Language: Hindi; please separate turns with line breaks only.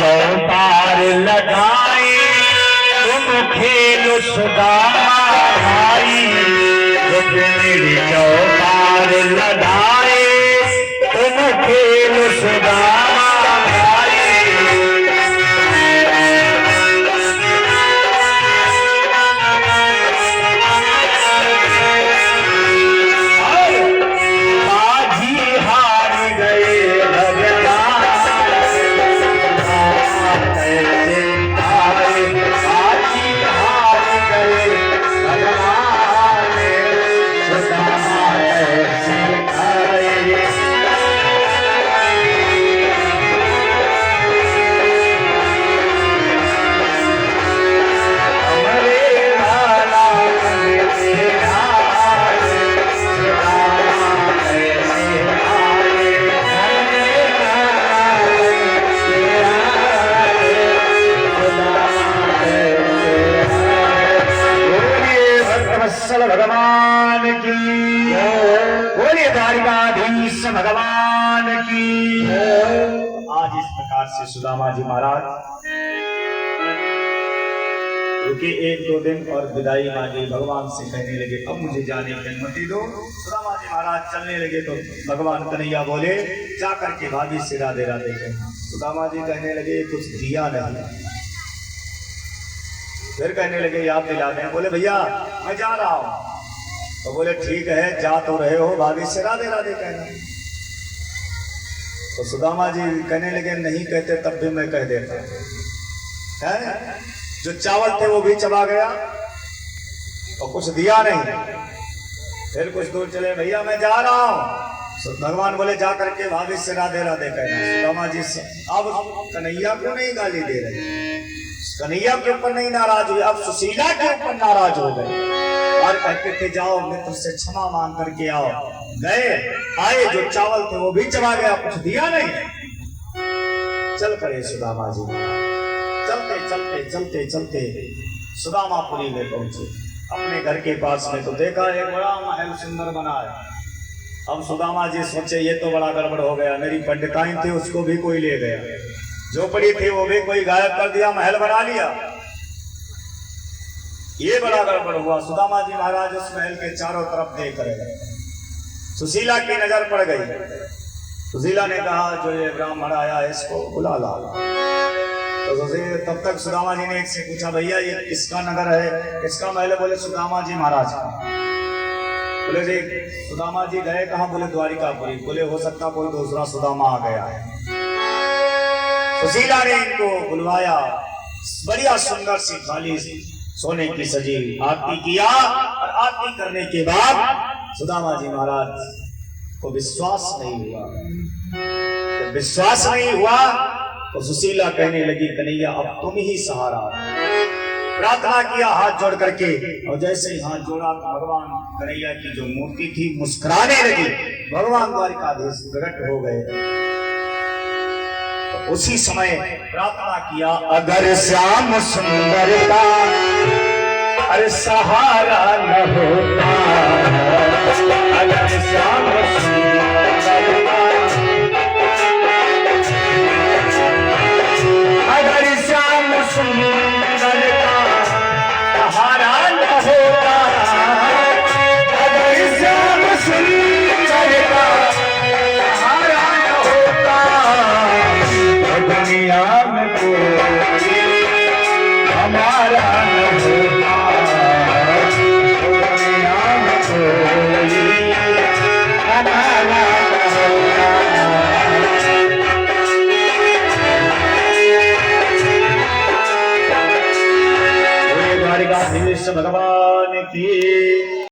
चौपार लगाए तुम खेलो सुदामा भाई, रुक्मिणी चौपार लगाए तुम खेलो सुदामा भाई। बाजी हार गए भगवान की बोलिए, द्वारिकाधीश भगवान की। आज इस प्रकार से सुदामा जी महाराज रुके 1-2 दिन और विदाई मांगी, भगवान से कहने लगे अब मुझे जाने की अनुमति दो। सुदामा जी महाराज चलने लगे तो भगवान कन्हैया बोले जा करके भाभी से राधे राधे कहना। सुदामा जी कहने लगे कुछ दिया नहीं, फिर कहने लगे याद दिला दें। बोले भैया मैं जा रहा हूं। तो बोले ठीक है जा तो रहे हो, भाभी से राधे राधे कहना। तो सुदामा जी कहने लगे नहीं कहते तब भी मैं कह देता है। जो चावल थे वो भी चबा गया और कुछ दिया नहीं। फिर कुछ दूर चले, भैया मैं जा रहा हूं। भगवान बोले जा करके भाभी से राधे राधे कहना। सुदामा जी से अब कन्हैया को नहीं गाली दे रहे, कन्हैया के ऊपर नहीं नाराज हुए, अब सुशीला के ऊपर नाराज हो गए और कहते थे जाओ मित्र से क्षमा मांग करके आओ। गए आए, जो चावल थे वो भी चबा गया, कुछ दिया नहीं। चल पड़े सुदामा जी। चलते चलते चलते चलते सुदामापुरी में पहुंचे। अपने घर के पास में तो देखा एक बड़ा महल सुंदर बना है। अब सुदामा जी सोचे ये तो बड़ा गड़बड़ हो गया, मेरी पंडिताई थी उसको भी कोई ले गया, झोपड़ी थी वो भी कोई गायब कर दिया, महल बना लिया, ये बड़ा गड़बड़ हुआ। सुदामा जी महाराज उस महल के चारों तरफ देख रहे। सुशीला की नजर पड़ गई। सुशीला ने कहा जो ये ब्राह्मण आया है इसको बुला ला। तो तब तक सुदामा जी ने एक से पूछा भैया ये किसका नगर है, किसका महल है? बोले सुदामा जी महाराज का। बोले जी सुदामा जी गए कहाँ? बोले द्वारिकापुरी। बोले हो सकता कोई दूसरा सुदामा आ गया है। सुशीला ने इनको बुलवाया, बढ़िया सुंदर सी थाली सोने की सजी आरती किया और आरती करने के बाद सुदामा जी महाराज को विश्वास नहीं हुआ। जब विश्वास नहीं हुआ तो सुशीला कहने लगी कन्हैया अब तुम ही सहारा। प्रार्थना किया हाथ जोड़ करके, और जैसे ही हाथ जोड़ा तो भगवान कन्हैया की जो मूर्ति थी मुस्कुराने लगी। भगवान द्वारिकाधीश प्रकट हो गए। तो उसी समय प्रार्थना किया अगर श्याम सुंदर का अरे सहारा न होता, अगर श्याम सुंदर का अगर श्याम सुंदर का सहारा न होता, अगर श्याम सुंदर का सहारा न होता, दुनिया में कोई हमारा न होता। श्री विष्णु भगवान की।